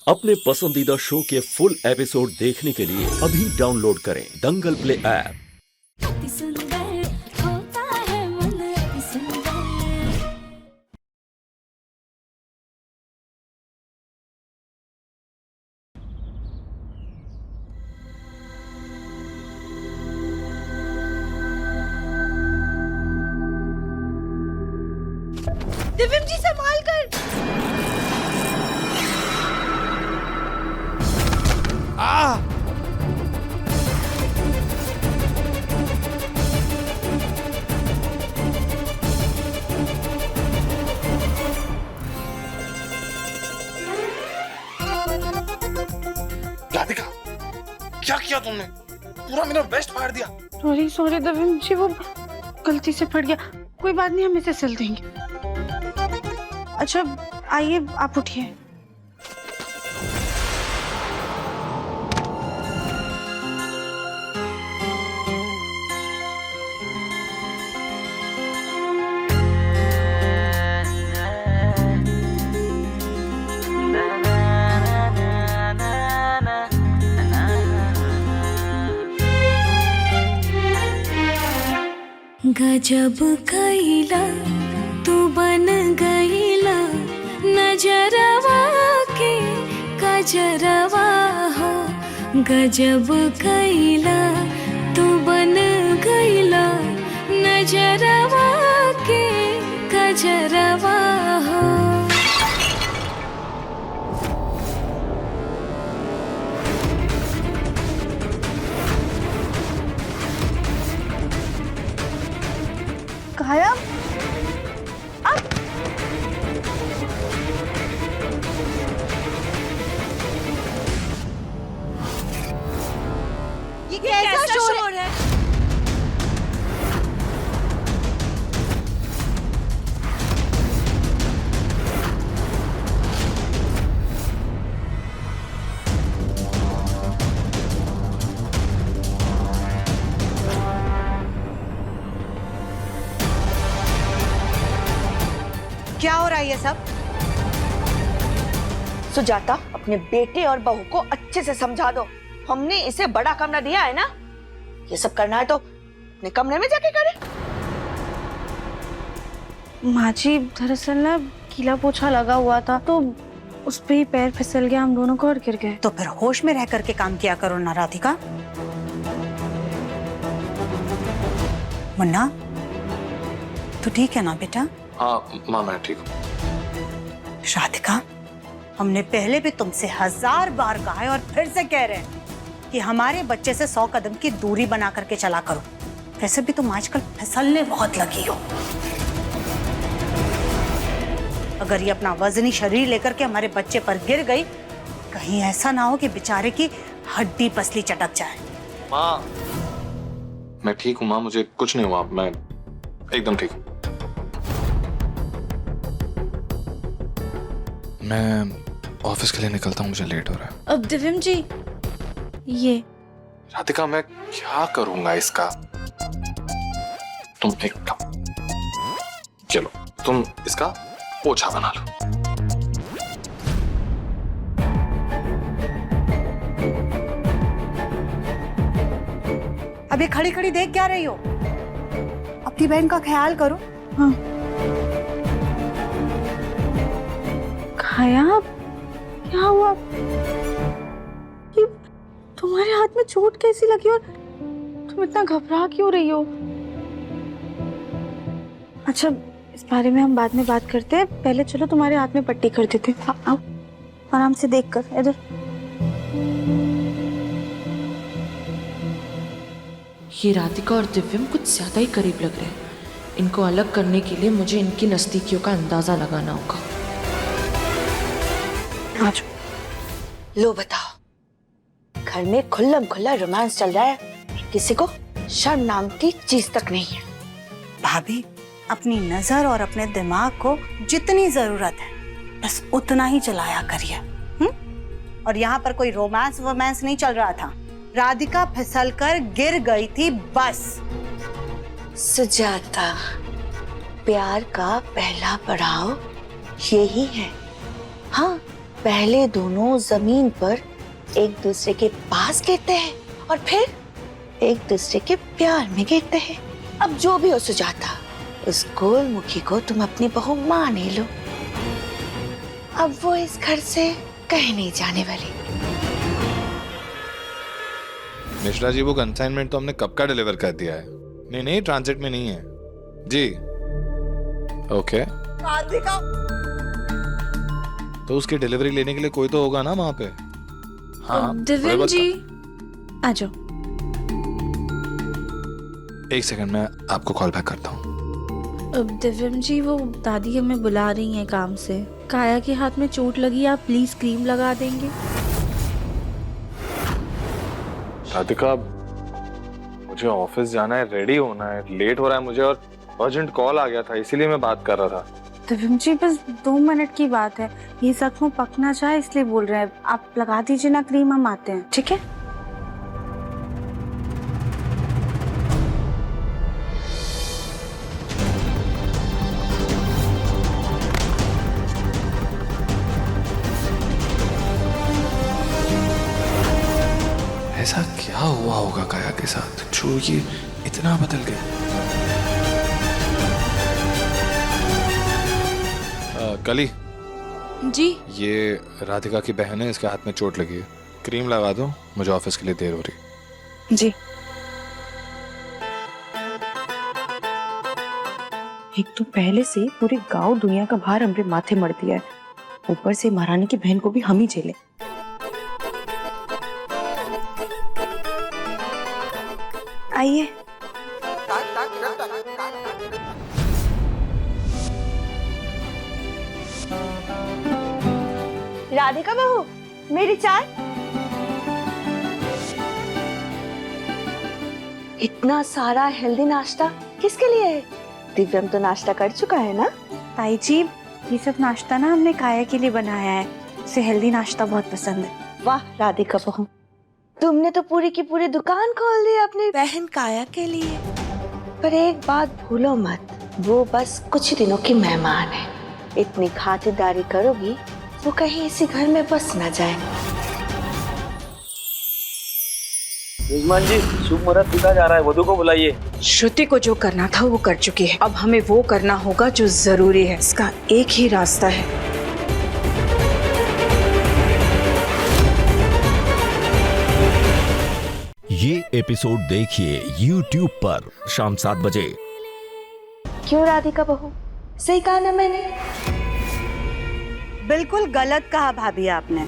अपने पसंदीदा शो के फुल एपिसोड देखने के लिए अभी डाउनलोड करें दंगल प्ले ऐप। अति सुंदर होता है मन अति सुंदर। दिव्यम जी संभाल कर। राधिका, क्या किया तुमने? पूरा मेरा वेस्ट फाड़ दिया। सॉरी सॉरी दिव्यम जी, वो गलती से फट गया। कोई बात नहीं, हम इसे सिल देंगे। अच्छा आइए, आप उठिए। गजब कैला तू बन गईला नजरवा के गजरवा हो। गजब कैला तू बन गईला नजरवा के गजरवा हो। गायब? ये कैसा शोर है? क्या हो रहा है ये सब? सुजाता, अपने बेटे और बहू को अच्छे से समझा दो। हमने इसे बड़ा कमरा दिया है ना, ये सब करना है तो अपने कमरे में जाके करे। माँ जी, दरअसल ना गीला पोछा लगा हुआ था तो उस पे ही पैर फिसल गया, हम दोनों को और गिर गए। तो फिर होश में रह करके काम किया करो ना राधिका। मुन्ना, तू ठीक है ना बेटा? हाँ माँ, मैं ठीक हूँ। राधिका, हमने पहले भी तुमसे 1000 बार कहा है और फिर से कह रहे हैं कि हमारे बच्चे से 100 कदम की दूरी बना करके चला करो। वैसे भी तुम आजकल फिसलने बहुत लगी हो। अगर ये अपना वजनी शरीर लेकर के हमारे बच्चे पर गिर गई, कहीं ऐसा ना हो कि बेचारे की हड्डी पसली चटक जाए। माँ, मैं ठीक हूँ माँ, मुझे कुछ नहीं हुआ, मैं एकदम ठीक हूँ। मैं ऑफिस के लिए निकलता हूँ, मुझे लेट हो रहा है। अब दिव्यम जी, ये राधिका, मैं क्या करूंगा इसका? तुम एक काम, चलो तुम इसका पोछा बना लो। अभी खड़ी खड़ी देख क्या रही हो? अपनी बहन का ख्याल करो। हाँ। खाया? क्या हुआ? ये तुम्हारे हाथ में चोट कैसी लगी और तुम इतना घबरा क्यों रही हो? अच्छा, इस बारे में हम बाद में बात करते हैं। पहले चलो तुम्हारे हाथ में पट्टी कर देते हैं। आओ, आराम से देख कर। इधर। ये राधिका और दिव्यम कुछ ज्यादा ही करीब लग रहे हैं। इनको अलग करने के लिए मुझे इनकी नजदीकियों का अंदाजा लगाना होगा। आज लो बताओ, घर में खुल्लम खुल्ला रोमांस चल रहा है, किसी को शर्म नाम की चीज तक नहीं है। भाभी, अपनी नजर और अपने दिमाग को जितनी जरूरत है बस उतना ही चलाया करिए। और यहाँ पर कोई रोमांस वोमांस नहीं चल रहा था। राधिका फिसलकर गिर गई थी बस। सुजाता, प्यार का पहला पड़ाव यही है। हाँ, पहले दोनों जमीन पर एक दूसरे के पास गिरते हैं और फिर एक दूसरे के प्यार में गिरते हैं। अब जो भी हो सुजाता, उस गोलमुखी को तुम अपनी बहू मान ही लो। अब वो इस घर से कहीं नहीं जाने वाली। मिश्रा जी, वो कंसाइनमेंट तो हमने कब का डिलीवर कर दिया है। नहीं, ट्रांजिट में नहीं है जी। ओके, राधिका, तो उसकी डिलीवरी लेने के लिए कोई तो होगा ना वहाँ पे। हाँ दिव्यम जी आ जाओ। एक सेकंड, मैं आपको कॉल बैक करता हूँ। दिव्यम जी, वो दादी हमें बुला रही हैं काम से। काया के हाथ में चोट लगी, आप प्लीज क्रीम लगा देंगे? राधिका, मुझे ऑफिस जाना है, रेडी होना है, लेट हो रहा है मुझे, और अर्जेंट कॉल आ गया था, इसीलिए मैं बात कर रहा था। दिव्यम जी, बस 2 मिनट की बात है, ये जख्म पकना चाहे इसलिए बोल रहे हैं। आप लगा दीजिए ना क्रीम, हम आते हैं, ठीक है? ऐसा क्या हुआ होगा काया के साथ जो ये इतना बदल गया। कली जी। ये राधिका की बहन है, इसके हाथ में चोट लगी है, क्रीम लगा दो, मुझे ऑफिस के लिए देर हो रही। जी। एक तो पहले से पूरे गांव दुनिया का भार हमरे माथे मर दिया है, ऊपर से महारानी की बहन को भी हम ही झेले। आइए। राधिका बहू, मेरी चाय। इतना सारा हेल्दी नाश्ता किसके लिए है? दिव्यम तो नाश्ता कर चुका है ना? ताई जी, ये सब नाश्ता ना हमने काया के लिए बनाया है, उसे हेल्दी नाश्ता बहुत पसंद है। वाह राधिका बहू, तुमने तो पूरी की पूरी दुकान खोल दी अपनी बहन काया के लिए। पर एक बात भूलो मत, वो बस कुछ दिनों की मेहमान है। इतनी खातिरदारी करोगी वो कहीं इसी घर में बस न जाए। यजमान जी, शुभ मुहूर्त बीता जा रहा है, वधू को बुलाइए। श्रुति को जो करना था वो कर चुकी है, अब हमें वो करना होगा जो जरूरी है। इसका एक ही रास्ता है। ये एपिसोड देखिए YouTube पर शाम 7 बजे। क्यों राधिका बहू, सही कहा ना मैंने? बिल्कुल गलत कहा भाभी आपने।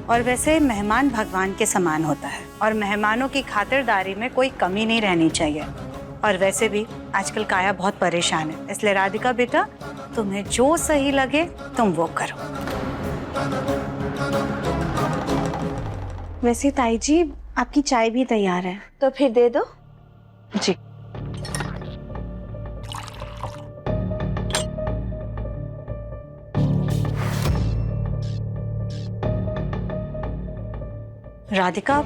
और वैसे मेहमान भगवान के समान होता है और मेहमानों की खातिरदारी में कोई कमी नहीं रहनी चाहिए। और वैसे भी आजकल काया बहुत परेशान है, इसलिए राधिका बेटा, तुम्हें जो सही लगे तुम वो करो। वैसे ताई जी, आपकी चाय भी तैयार है। तो फिर दे दो। जी। राधिका,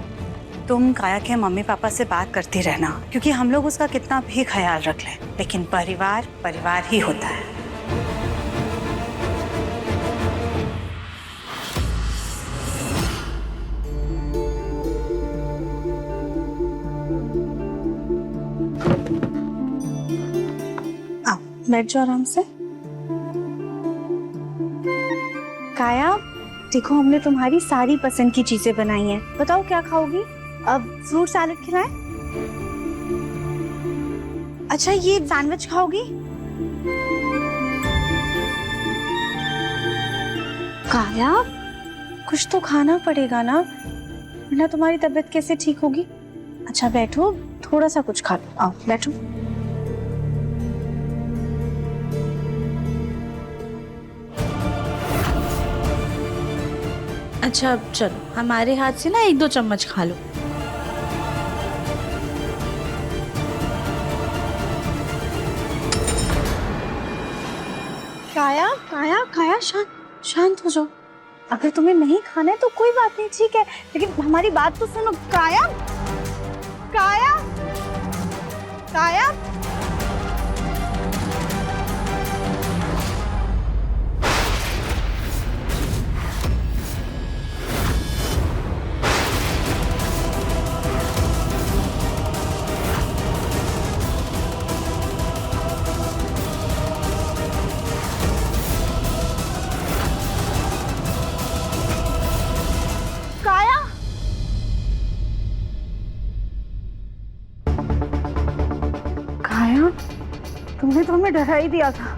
तुम काया के मम्मी पापा से बात करती रहना, क्योंकि हम लोग उसका कितना भी ख्याल रख लें, लेकिन परिवार परिवार ही होता है। बैठ जाओ आराम से। काया, देखो हमने तुम्हारी सारी पसंद की चीजें बनाई हैं। बताओ क्या खाओगी? अब फ्रूट सैलेड खिलाएं? अच्छा, ये सैंडविच खाओगी? काया, कुछ तो खाना पड़ेगा ना, वरना तुम्हारी तबीयत कैसे ठीक होगी? अच्छा बैठो, थोड़ा सा कुछ खा लो। आओ बैठो। अच्छा चलो, हमारे हाथ से ना 1-2 चम्मच खा लो। काया काया काया, शांत हो जाओ। अगर तुम्हें नहीं खाना है तो कोई बात नहीं, ठीक है, लेकिन हमारी बात तो सुनो। काया काया काया हमें डरा ही दिया था।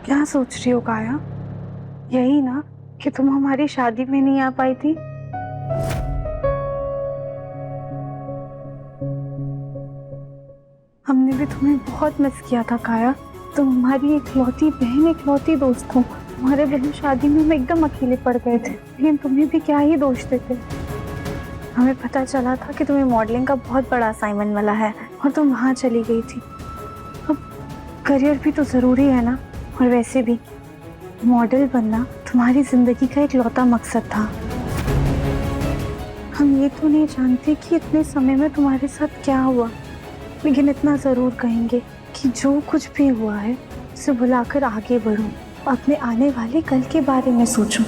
क्या सोच रही हो काया? यही ना कि तुम हमारी शादी में नहीं आ पाई थी। हमने भी तुम्हें बहुत मिस किया था काया। तुम हमारी इकलौती बहन, इकलौती दोस्त हो। तुम्हारे बिना शादी में हम एकदम अकेले पड़ गए थे, लेकिन तुम्हें भी क्या ही दोष देते। हमें पता चला था कि तुम्हें मॉडलिंग का बहुत बड़ा असाइनमेंट मिला है और तुम वहाँ चली गई थी। अब करियर भी तो जरूरी है ना, और वैसे भी मॉडल बनना तुम्हारी जिंदगी का इकलौता मकसद था। हम ये तो नहीं जानते कि इतने समय में तुम्हारे साथ क्या हुआ, लेकिन इतना जरूर कहेंगे कि जो कुछ भी हुआ है उसे भुलाकर आगे बढ़ो, अपने आने वाले कल के बारे में सोचो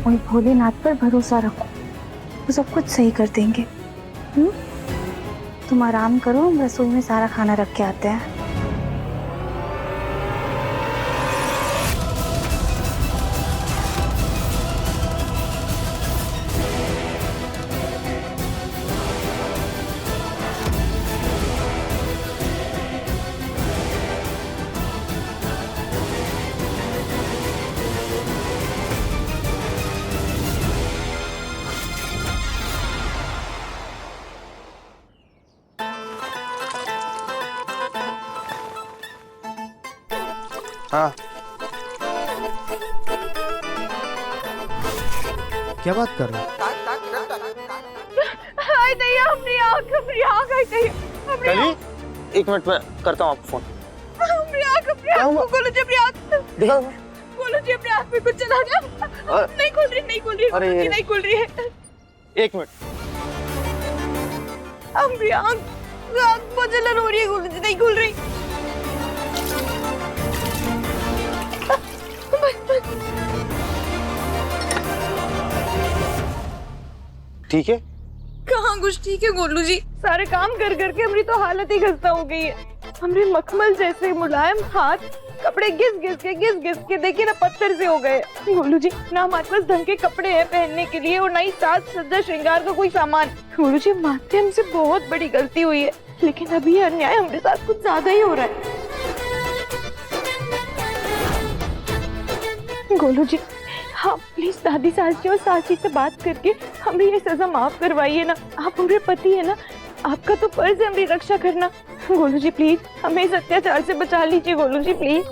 और भोलेनाथ पर भरोसा रखो, वो सब कुछ सही कर देंगे। तुम आराम करो, हम रसोई में सारा खाना रख के आते हैं। हाँ, क्या बात कर रहे हो? कली, 1 मिनट में करता हूँ आपको फोन। क्या हुआ? दिखाओ। में कुछ चला गया। नहीं खुल रही अरे नहीं खुल रही है। 1 मिनट। आँख बहुत जलन हो रही है, नहीं खुल रही। ठीक है? कहाँ कुछ ठीक है गोलू जी, सारे काम कर करके हमारी तो हालत ही खस्ता हो गई है। हमारे मखमल जैसे मुलायम हाथ कपड़े घिस घिस के देखिए ना पत्थर से हो गए। गोलू जी ना हमारे पास ढंग के कपड़े हैं पहनने के लिए और ना ही साज सज्जा श्रृंगार का कोई सामान। गोलू जी मानते हमसे बहुत बड़ी गलती हुई है, लेकिन अभी अन्याय हमारे साथ कुछ ज्यादा ही हो रहा है। गोलू जी हाँ प्लीज दादी सास जी और सासी से बात करके हमें ये सजा माफ करवाइए ना। आप हमारे पति है ना, आपका तो फर्ज है हमारी रक्षा करना। गोलू जी प्लीज हमें इस अत्याचार से बचा लीजिए। गोलू जी प्लीज।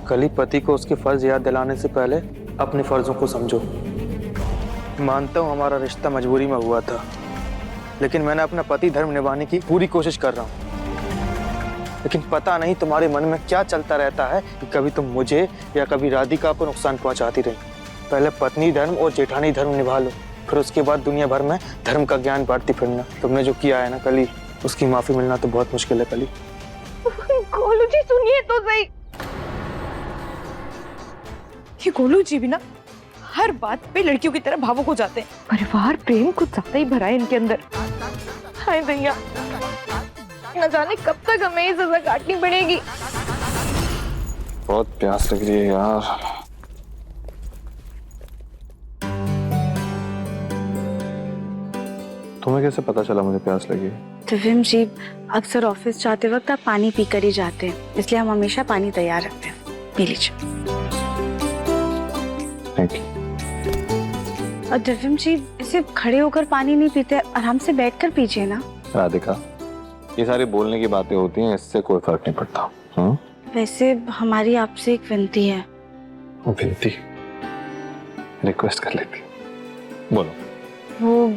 कली, पति को उसके फर्ज याद दिलाने से पहले अपने फर्जों को समझो। मानता हूँ हमारा रिश्ता मजबूरी में हुआ था, लेकिन मैंने अपना पति धर्म निभाने की पूरी कोशिश कर रहा हूँ। लेकिन पता नहीं तुम्हारे मन में क्या चलता रहता है कि कभी तुम मुझे या कभी राधिका को नुकसान पहुंचाती रही। पहले पत्नी धर्म और जेठानी धर्म निभा लो, फिर उसके बाद दुनिया भर में धर्म का ज्ञान बांटती फिरना। तुमने जो किया है ना कली, उसकी माफी मिलना तो बहुत मुश्किल है कली। गोलू जी सुनिए तो सही। ये गोलू जी भी ना हर बात पे लड़कियों की तरह भावुक हो जाते हैं। परिवार प्रेम कुछ ज्यादा ही भरा है इनके अंदर। हाय भैया, न जाने कब तक हमें ये सजा काटनी पड़ेगी। बहुत प्यास लग रही है यार। तुम्हें कैसे पता चला मुझे प्यास लगी? दिव्यम जी अक्सर ऑफिस जाते वक्त आप पानी पीकर ही जाते हैं, इसलिए हम हमेशा पानी तैयार रखते हैं। पी लीजिए। Thank you. और दिव्यम जी इसे खड़े होकर पानी नहीं पीते, आराम से बैठकर पीजिए ना। राधिका, ये सारी बोलने की बातें होती हैं, इससे कोई फर्क नहीं पड़ता। वैसे हमारी आपसे एक विनती है। विनती? रिक्वेस्ट कर लेती। बोलो। वो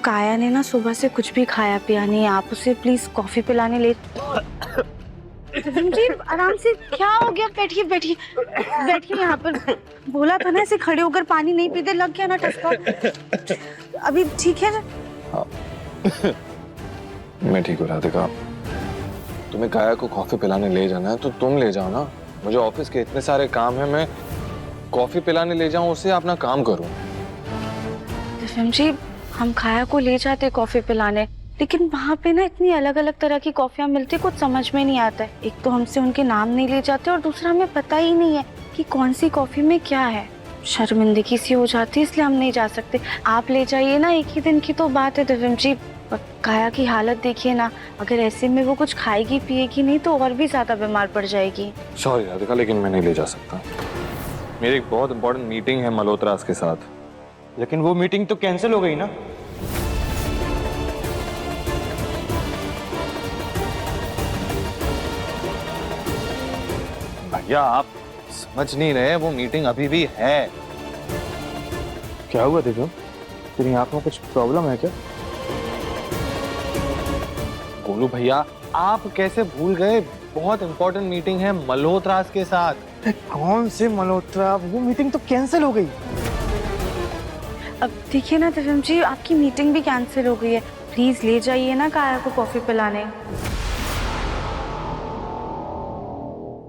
काया ने ना सुबह से कुछ भी खाया पिया नहीं, आप उसे प्लीज कॉफी पिलाने ले। जी आराम से, क्या हो गया? बैठिए बैठिए बैठिए यहाँ पर। बोला था ना इसे खड़े होकर पानी नहीं पीते, लग गया ना ठसका। अभी ठीक है? मैं ठीक हूँ राधिका। तुम्हें काया को कॉफी पिलाने ले जाना है तो तुम ले जाओ ना। मुझे ऑफिस के इतने सारे काम है, मैं कॉफी पिलाने ले जाऊं उससे अपना काम करूं। जी हम काया को ले जाते कॉफी पिलाने, लेकिन वहाँ पे ना इतनी अलग अलग तरह की कॉफियाँ मिलती है, कुछ समझ में नहीं आता है। एक तो हमसे उनके नाम नहीं ले जाते और दूसरा हमें पता ही नहीं है कि कौन सी कॉफी में क्या है। शर्मिंदगी सी हो जाती है, इसलिए हम नहीं जा सकते। आप ले जाइए ना, एक ही दिन की तो बात है दिव्यम जी। काया की हालत देखिए ना, अगर ऐसे में वो कुछ खाएगी पिएगी नहीं तो और भी ज्यादा बीमार पड़ जाएगी। सॉरी राधिका, लेकिन मैं नहीं ले जा सकता। मेरी एक बहुत इंपॉर्टेंट मीटिंग है मल्होत्रास के साथ। लेकिन वो मीटिंग तो कैंसिल हो गई ना। भैया आप समझ नहीं रहे, वो मीटिंग अभी भी है। क्या हुआ दिव्यम, तेरी आंख में कुछ प्रॉब्लम है क्या? गोलू भैया आप कैसे भूल गए, बहुत इंपॉर्टेंट मीटिंग है मल्होत्रास के साथ। कौन से मल्होत्रा, वो मीटिंग तो कैंसिल हो गई। अब देखिए ना दिव्यम जी, आपकी मीटिंग भी कैंसिल हो गई है। प्लीज ले जाइए ना काया को कॉफी पिलाने।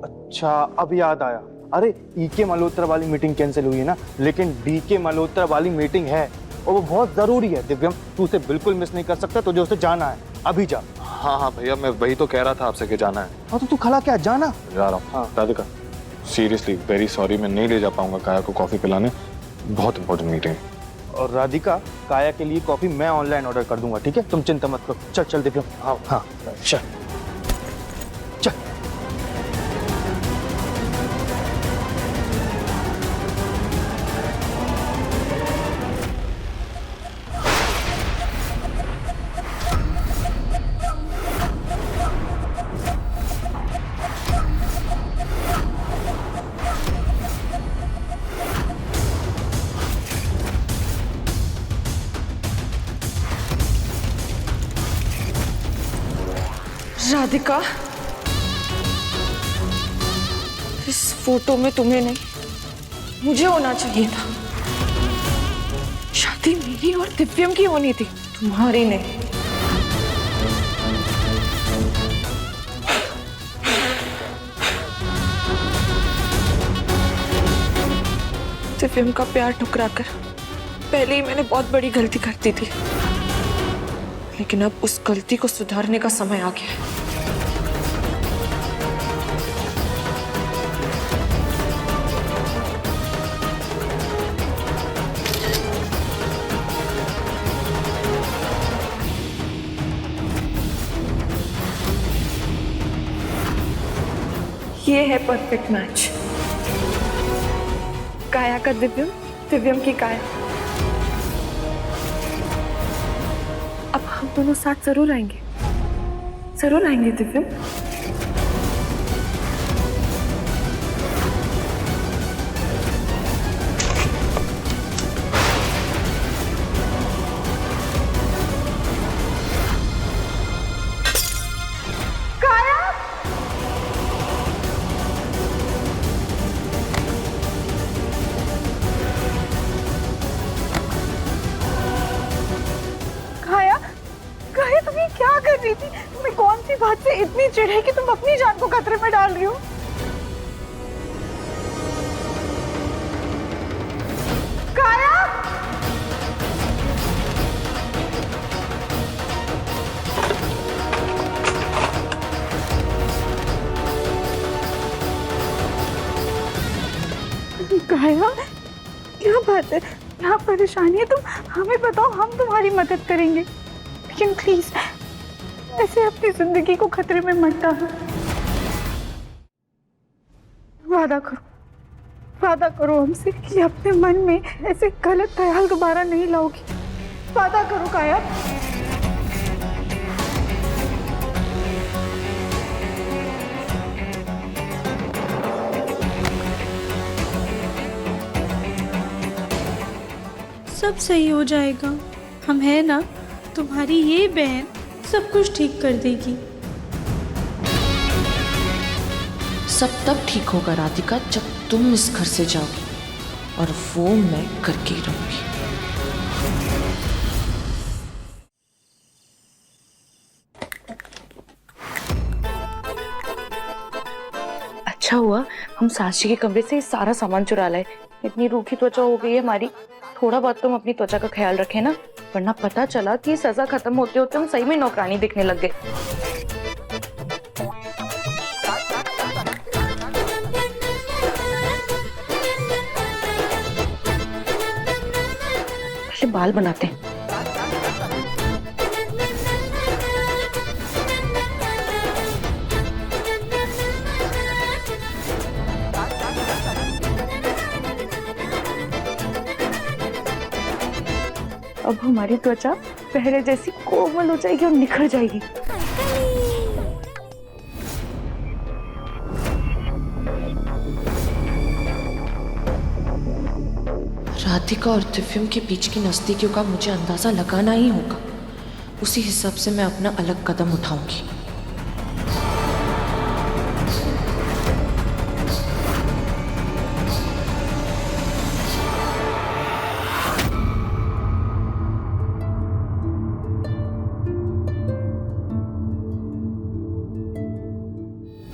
अच्छा अब याद आया, अरे ईके मल्होत्रा वाली मीटिंग कैंसिल हुई है ना, लेकिन डीके मल्होत्रा वाली मीटिंग है और वो बहुत जरूरी है। दिव्यम तू उसे बिल्कुल मिस नहीं कर सकता, तुझे उसे जाना है, अभी जा। हाँ भैया, मैं वही तो कह रहा था आपसे कि जाना है। हाँ तो तू खड़ा क्या, जाना। जा रहा हूँ। हाँ राधिका सीरियसली वेरी सॉरी, मैं नहीं ले जा पाऊंगा काया को कॉफी पिलाने, बहुत इंपॉर्टेंट मीटिंग है। और राधिका, काया के लिए कॉफी मैं ऑनलाइन ऑर्डर कर दूंगा, ठीक है? तुम चिंता मत करो। चल चल दिव्यम। हाँ हाँ चल चल। राधिका, इस फोटो में तुम्हें नहीं, मुझे होना चाहिए था। शादी मेरी और दिव्यम की होनी थी, तुम्हारी नहीं। दिव्यम का प्यार ठुकराकर पहले ही मैंने बहुत बड़ी गलती कर दी थी, लेकिन अब उस गलती को सुधारने का समय आ गया है। ये है परफेक्ट मैच, काया का दिव्यम, दिव्यम की काया। अब हम दोनों साथ जरूर आएंगे, जरूर आएंगे दिव्यम। क्या कर रही थी? तुम्हें कौन सी बात से इतनी चिढ़ है कि तुम अपनी जान को खतरे में डाल रही हो? काया! काया, क्या बात है? क्या परेशानी है? तुम हमें बताओ, हम तुम्हारी मदद करेंगे, लेकिन प्लीज ऐसे अपनी जिंदगी को खतरे में मत डालो। वादा करो हमसे कि अपने मन में ऐसे गलत ख्याल दोबारा नहीं लाओगी। वादा करो काया। सब सही हो जाएगा, हम है ना, तुम्हारी ये बहन सब कुछ ठीक कर देगी। सब तब ठीक होगा राधिका जब तुम इस घर से जाओगी, और वो मैं करके ही रहूंगी। अच्छा हुआ हम साक्षी के कमरे से सारा सामान चुरा लाए। इतनी रूखी त्वचा हो गई है हमारी, थोड़ा बहुत तुम अपनी त्वचा का ख्याल रखें ना। वरना पता चला कि सजा खत्म होते होते हम सही में नौकरानी दिखने लग गए। पहले बाल बनाते हैं। अब हमारी त्वचा पहले जैसी कोमल हो जाएगी और निखर जाएगी। राधिका और दिव्यम के बीच की नजदीकियों का मुझे अंदाजा लगाना ही होगा। उसी हिसाब से मैं अपना अलग कदम उठाऊंगी।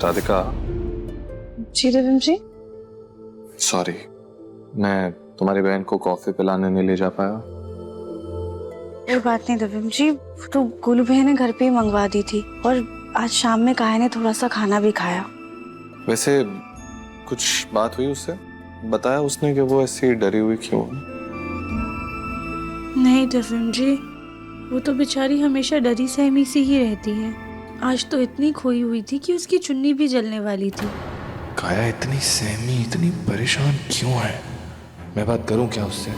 राधिका। जी दिव्यम जी। सॉरी, मैं तुम्हारी बहन को कॉफी पिलाने नहीं ले जा पाया। कोई बात नहीं दिव्यम जी, तो गोलू भैया ने घर पे ही मंगवा दी थी और आज शाम में काया ने थोड़ा सा खाना भी खाया। वैसे कुछ बात हुई उससे? बताया उसने कि वो ऐसी डरी हुई क्यों? नहीं दिव्यम जी, वो तो बेचारी हमेशा डरी सहमी सी ही रहती है। आज तो इतनी खोई हुई थी कि उसकी चुन्नी भी जलने वाली थी। काया इतनी सहमी, इतनी परेशान क्यों है? मैं बात करूं क्या उससे?